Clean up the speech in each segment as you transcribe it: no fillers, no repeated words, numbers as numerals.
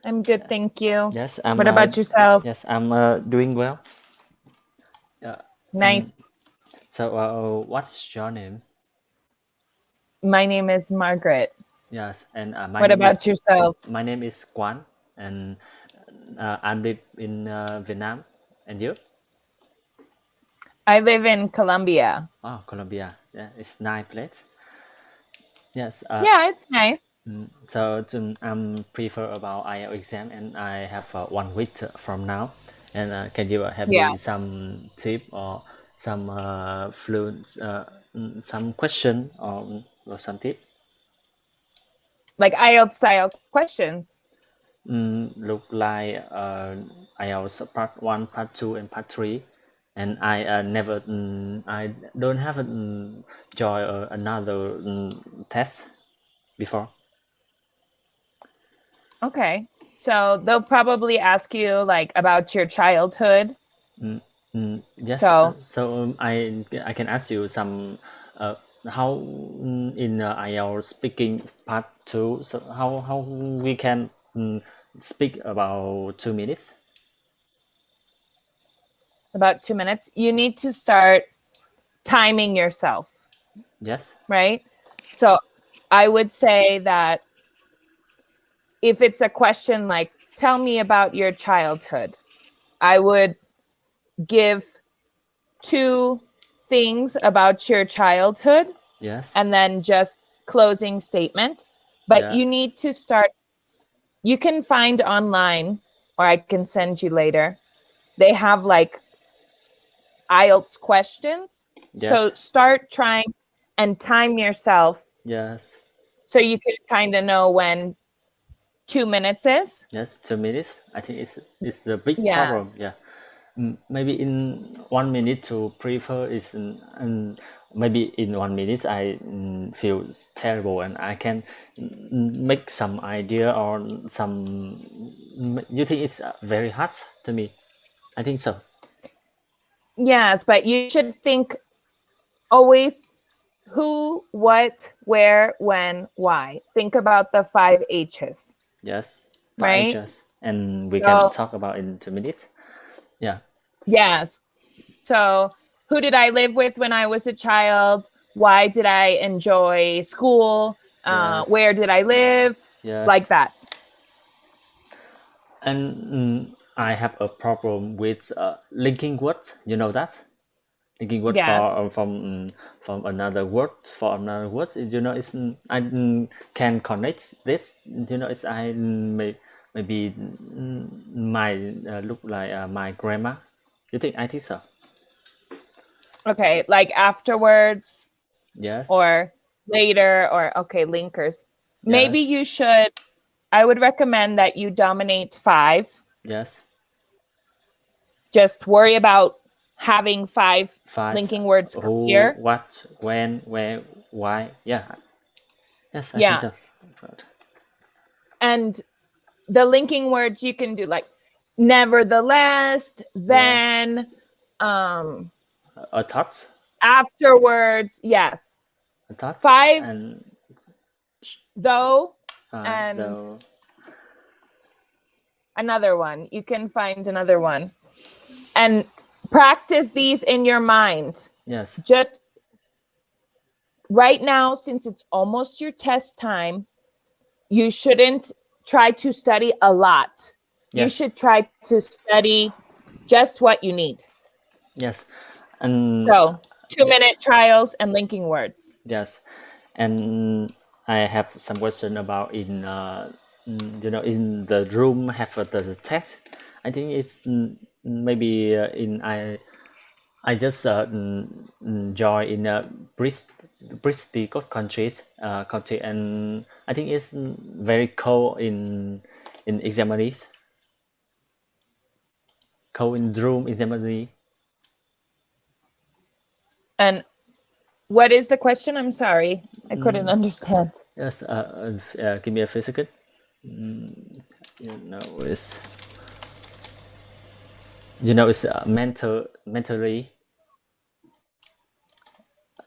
I'm good, thank you. Yes, What about yourself? I'm doing well. Yeah. Nice. So, what's your name? My name is Margaret. Yes, and What about yourself? my name is Quán, and I live in Vietnam. And you? I live in Colombia. Oh, Colombia. Yeah, it's nice place. Yes. Yeah, it's nice. So I'm prefer about IELTS exam, and I have 1 week from now. And can you have Yeah. me some tip or some fluent, some question or some tip? Like IELTS style questions. Look like IELTS part one, part two, and part three, and I never, I don't have joy another test before. Okay. So they'll probably ask you like about your childhood. Yes, So, I can ask you some how in IELTS speaking part two. So how we can speak about 2 minutes? about 2 minutes, you need to start timing yourself, Yes, right? So, I would say that if it's a question like, tell me about your childhood, I would give two things about your childhood yes, and then just closing statement. But yeah, you need to start, you can find online, or I can send you later. They have like IELTS questions. So yes, start trying and time yourself yes, so you can kind of know when 2 minutes is. yes. 2 minutes. I think it's a big problem. Yes. Yeah. Maybe in 1 minute to prefer is maybe in 1 minute I feel terrible, and I can make some idea or some. You think it's very hard to me? I think so. Yes, but you should think always who, what, where, when, why. Think about the 5 H's, Yes, for right? ages, and we can So, talk about in 2 minutes. Yeah. yes. So, who did I live with when I was a child? Why did I enjoy school? Yes. Where did I live? Like Yes. that. And I have a problem with linking words. You know that? Linking word for Yes. from another word for another word. You know, it's I can connect this. You know, it's I maybe my look like my grandma. You think I think so? Okay. Like afterwards Yes. or later, or okay, linkers. Maybe Yes. you should, I would recommend that you dominate five. Yes. Just worry about having five Fight. linking words Who? clear. What? When? Where? Why? Yeah. Yes, I think Yeah. so. And the linking words you can do like nevertheless, Yeah. then, um, A thought. afterwards. Yes. A thought Five, and though, and the another one. You can find another one. And practice these in your mind. yes. Just right now, since it's almost your test time, you shouldn't try to study a lot. You Yes. should try to study just what you need. Yes. And So, two yeah, minute trials and linking words. yes, and I have some question about in you know in the room have the text. I think it's maybe in I just join in a British country, and I think it's very cold in examinees, cold in room examinees. And what is the question? I'm sorry. I couldn't understand. Yes, give me a few seconds. You know, it's it's mentally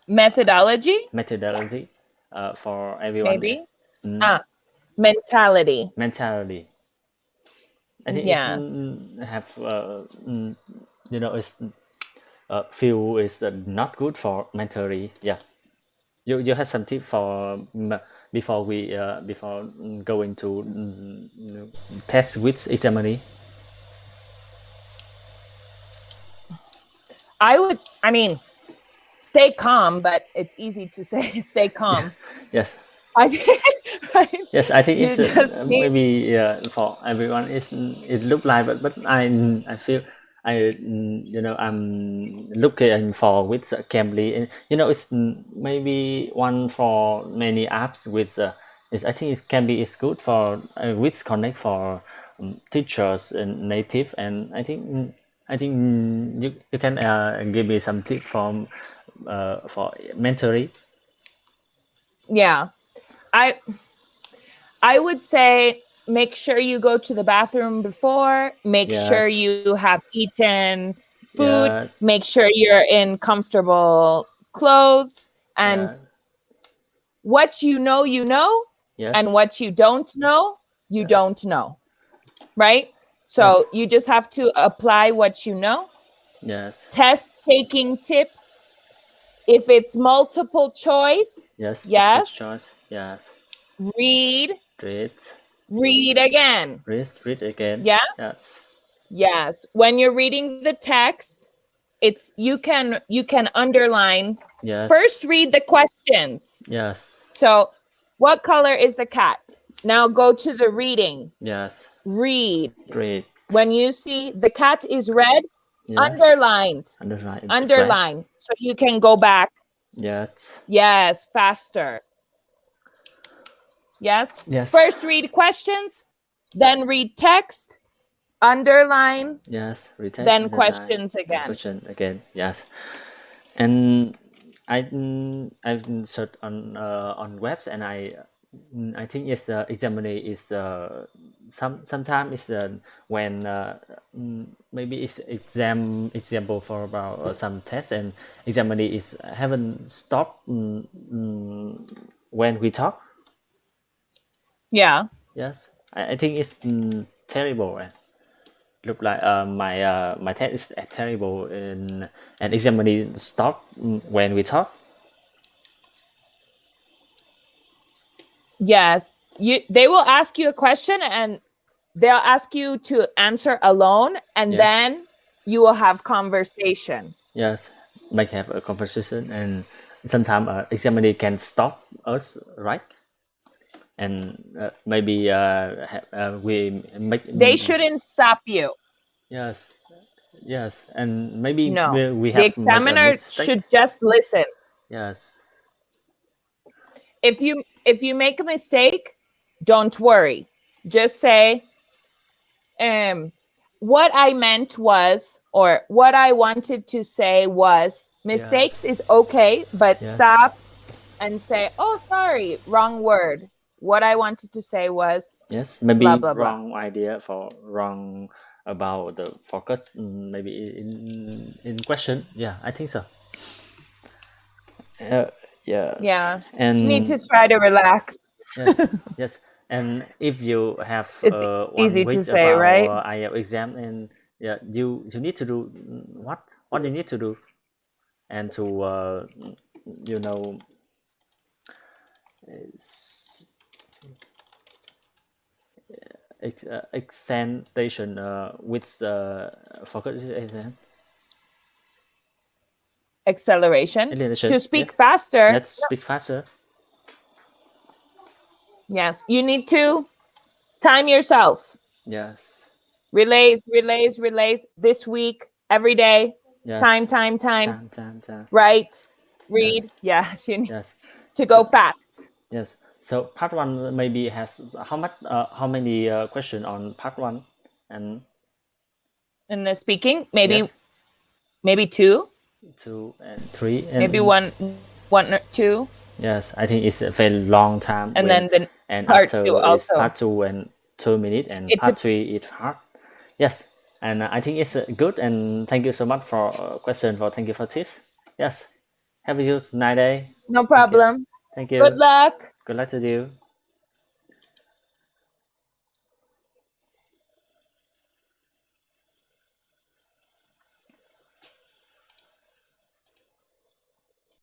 Methodology, methodology for everyone. maybe. Ah, mentality. Mentality. I think it's Yes. have it's feel is not good for mentally. Yeah, you have some tip for before we before going to test with examine. I mean, stay calm, but it's easy to say stay calm. Yes. I right? Yes, I think You it's just need maybe for everyone. It look like, but I feel I'm looking for with Cambly, and it's maybe one for many apps with is I think it can be is good for with connect for teachers and native, and I think you can give me some tip from for mentoring. yeah. I I would say make sure you go to the bathroom before, make sure Yes. you have eaten food, Yeah. make sure you're in comfortable clothes, and Yeah. what you know, and Yes. what you don't know, you Yes. don't know, right? Yes. So you just have to apply what you know, Yes. test taking tips. If it's multiple choice, Yes. Multiple yes, choice. Yes. read, Read. read again. Read again. Yes. Yes. Yes. When you're reading the text, it's you can underline. Yes. First read the questions. Yes. So, what color is the cat? Now go to the reading. Yes. Read. Read. When you see the cat is red, Yes. underlined. Underline. Flag. Underline so you can go back. Yes. Yes, faster. Yes. Yes. First read questions, then read text, underline, Yes. Retake. then Underline. questions And again. question again. Yes. And I've searched on webs, and I think it's examine is sometimes it's when maybe it's example for about some tests, and examine is haven't stopped when we talk. Yeah. Yes, I think it's terrible. Look like my test is terrible, and examine stop when we talk. Yes. They will ask you a question and they'll ask you to answer alone, and Yes. then you will have conversation. Yes, might have a conversation, and sometimes examiner can stop us, right? And maybe we make They shouldn't stop you. yes, yes, and maybe No. we The have make a examiner mistake. should just listen. Yes, If you make a mistake, don't worry. Just say, what I meant was, or what I wanted to say was, mistakes yes, is okay, but yes, stop and say, oh, sorry, wrong word. What I wanted to say was yes. blah, Maybe blah, blah. wrong idea for wrong about the focus. Maybe in question. Yeah, I think so. Uh, yes, Yeah. You need to and try to relax. yes, yes. And if you have It's one easy to week say, about right? IELTS exam, and yeah, you need to do what you need to do, and to you know extension with focus exam Acceleration. elimination. To Yeah, speak faster, let's speak faster. yes, you need to time yourself. Yes, Relays this week, every day. yes. Time. Time. Write, Yes, read. Yes, you need yes. to go So fast. yes. So part one maybe has how many question on part one, and In the speaking, maybe yes, maybe two, two and three, maybe and one or two, yes, I think it's a very long time and when, then the and part two after is also. part two and 2 minutes, and It's a part three is hard. Yes, and I think it's good, and thank you so much for question, for thank you for tips. Yes, have a nice day. no Thank you, problem. thank Good you. luck. Good luck to you.